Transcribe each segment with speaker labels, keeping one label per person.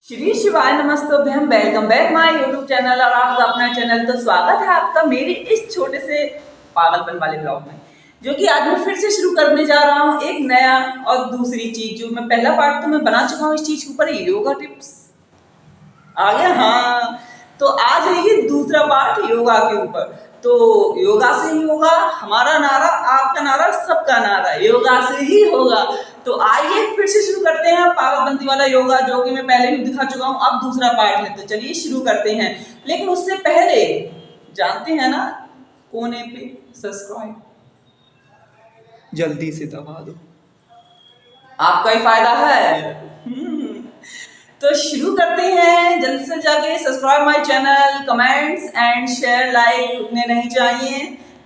Speaker 1: श्री शिवाय नमस्तोभ्यम। Welcome back my YouTube channel और आपका अपना चैनल। तो स्वागत है आपका मेरे इस छोटे से पागलपन वाले ब्लॉग में, जो कि आज मैं फिर से शुरू करने जा रहा हूँ एक नया और दूसरी चीज। जो मैं पहला पार्ट तो मैं बना चुका हूँ इस चीज के ऊपर, योगा टिप्स आ गया। हाँ, तो आज है ये दूसरा पार्ट योगा के ऊपर। तो योगा से ही होगा, हमारा नारा, आपका नारा, सबका नारा योगा से ही होगा। तो आइए फिर से शुरू करते हैं पागलपंती वाला योगा, जो कि मैं पहले भी दिखा चुका हूँ, अब दूसरा पार्ट है। तो चलिए शुरू करते हैं, लेकिन उससे पहले जानते हैं ना, कोने पे सब्सक्राइब जल्दी से दबा दो, आपका ही फायदा है। तो शुरू करते हैं, जल्दी से जाके subscribe my channel, comments and share, like रुकने नहीं चाहिए।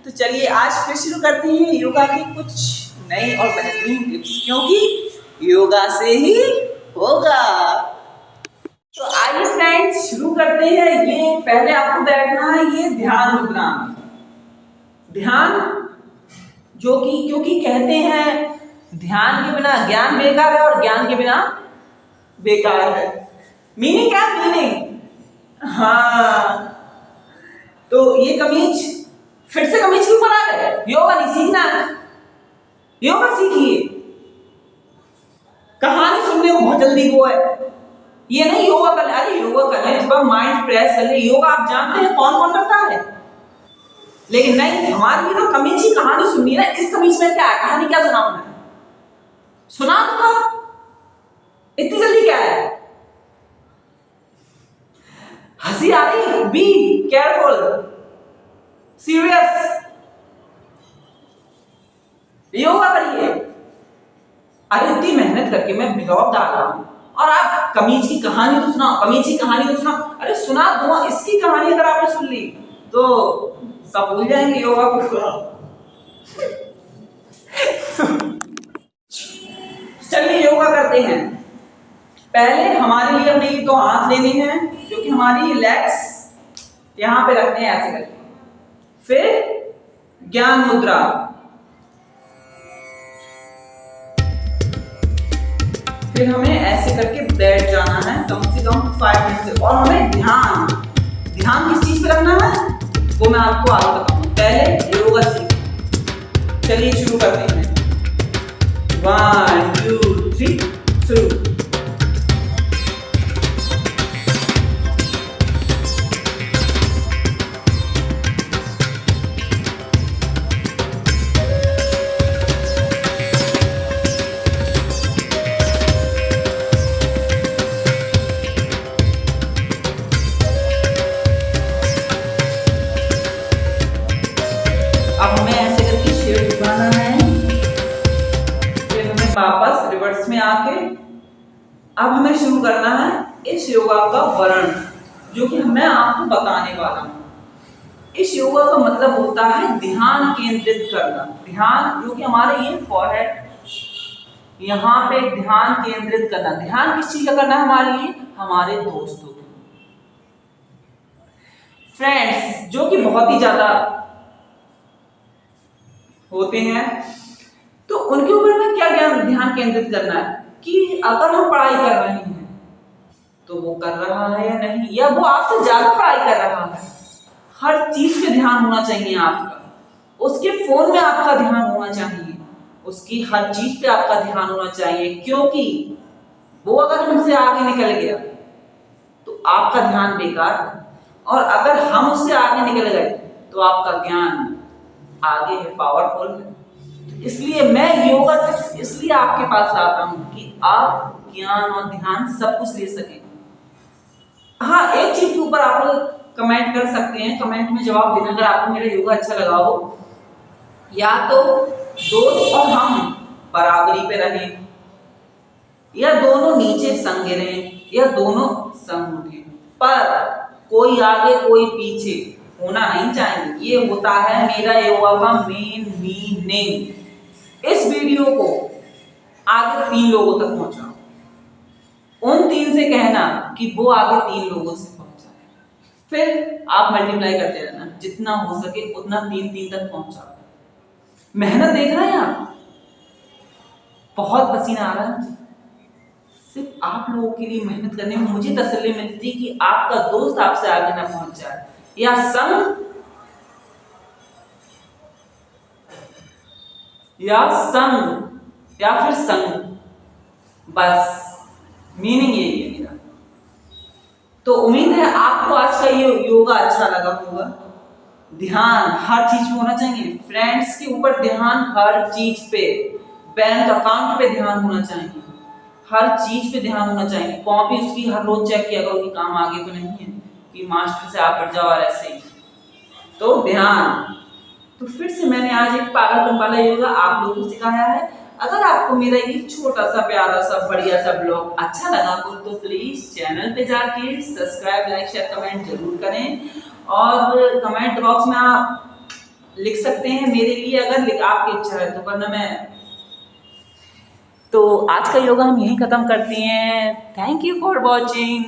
Speaker 1: तो चलिए आज फिर शुरू करते हैं योगा की कुछ नई और बेहतरीन टिप्स, क्योंकि योगा से ही होगा। तो आइए फ्रेंड्स शुरू करते हैं। ये पहले आपको बैठना है, ये ध्यान मुद्रा। ध्यान जो कि क्योंकि कहते हैं ध्यान के बिना ज्ञान बेकार है और ज्ञान के बिना बेकार है। मीनिंग क्या? मीनिंग, हाँ। तो ये कमीज फिर से कमीज के ऊपर आ गए। योगा नहीं सीखना, योगा सीखिए। कहानी सुनने को बहुत जल्दी वो है, ये नहीं योगा कर ले। अरे योगा कर ले, थोड़ा माइंड फ्रेश कर ले। योगा आप जानते हैं कौन कौन करता है, लेकिन नहीं, हमारी ना कमीज की कहानी सुननी है। इस कमीज में क्या है, कहानी क्या सुनाऊं मैं? सुना दूंगा, इतनी जल्दी क्या है? हंसी आ रही? बी केयरफुल, सीरियस, योगा करिए। अरे इतनी मेहनत करके मैं ब्लॉग डाल रहा हूं और आप कमीज की कहानी तो सुनाओ, कमीज की कहानी तो सुनाओ। अरे सुना दूंगा, इसकी कहानी अगर आपने सुन ली तो सब भूल जाएंगे योगा को। चलिए योगा करते हैं। पहले हमारे लिए हमें ये दो हाथ लेने हैं, जो कि हमारी लेग्स यहां पे रखते हैं ऐसे करके। फिर ज्ञान मुद्रा, फिर हमें ऐसे करके बैठ जाना है कम से कम 5 मिनट से। और हमें ध्यान किस चीज पे रखना है वो मैं आपको आगे बताऊंगा। पहले योगा सीख, चलिए शुरू करते हैं। 1 2 3 शुरू। अब हमें ऐसे करके शेप बनाना है, फिर हमें वापस रिवर्स में आके अब हमें शुरू करना है इस योगा का वर्ण, जो कि मैं आपको बताने वाला हूँ। इस योगा का मतलब होता है ध्यान केंद्रित करना। ध्यान जो कि हमारे ये फॉरहेड, यहाँ पे ध्यान केंद्रित करना। ध्यान किस चीज का करना है हमारे लिए? हमारे दोस्तों, फ्रेंड्स, जो कि बहुत ही ज्यादा होते हैं। तो उनके ऊपर में क्या ध्यान केंद्रित करना है कि अगर हम पढ़ाई कर रहे हैं तो वो कर रहा है या नहीं, या वो आपसे ज्यादा पढ़ाई कर रहा है। हर चीज पे ध्यान होना चाहिए आपका। उसके फोन में आपका ध्यान होना चाहिए, उसकी हर चीज पे आपका ध्यान होना चाहिए, क्योंकि वो अगर हमसे आगे निकल गया तो आपका ध्यान बेकार है, और अगर हम उससे आगे निकल गए तो आपका ज्ञान आगे है, पावरफुल है। इसलिए मैं योगा टिप्स इसलिए आपके पास लाता हूं कि आप ज्ञान और ध्यान सब कुछ ले सकें। हाँ, एक चीज के ऊपर आप लोग कमेंट कर सकते हैं, कमेंट में जवाब देना अगर आपको मेरा योगा अच्छा लगा हो। या तो दोस्त और हम बराबरी पे रहें, या दोनों नीचे संग गिरें, या दोनों संग उठें, पर कोई आगे कोई पीछे होना नहीं चाहिए। ये होता है मेरा योगा का मेन मीनिंग। इस वीडियो को आगे 3 लोगों तक पहुंचाओ, उन 3 से कहना कि वो आगे 3 लोगों से पहुंचाए। फिर आप मल्टीप्लाई करते रहना, जितना हो सके उतना 3 तक पहुंचाओ। मेहनत देख रहे हैं आप, बहुत पसीना आ रहा है। सिर्फ आप लोगों के लिए मेहनत करने में मुझे तसल्ली मिलती कि आपका दोस्त आपसे आगे ना पहुंच जाए, या संग या संग या फिर संग, बस मीनिंग यही है मेरा। तो उम्मीद है आपको आज का ये योगा अच्छा लगा होगा। ध्यान हर चीज में होना चाहिए, फ्रेंड्स के ऊपर ध्यान हर चीज पे, बैंक अकाउंट पे ध्यान होना चाहिए, हर चीज पे ध्यान होना चाहिए। कॉपी उसकी हर रोज चेक किया करो कि काम आगे तो नहीं है, कि मास्टर से आप हट जाओ और ऐसे ही। तो ध्यान। तो फिर से मैंने आज एक पागलपन वाला योगा आप लोगों को सिखाया है। अगर आपको मेरा ये छोटा सा प्यारा सा बढ़िया सा ब्लॉग अच्छा लगा हो तो प्लीज चैनल पे जाके सब्सक्राइब, लाइक, शेयर, कमेंट जरूर करें। और कमेंट बॉक्स में आप लिख सकते हैं मेरे लिए, अगर आपकी इच्छा है तो, वरना मैं तो आज का योगा हम यहीं खत्म करते हैं। Thank you for watching.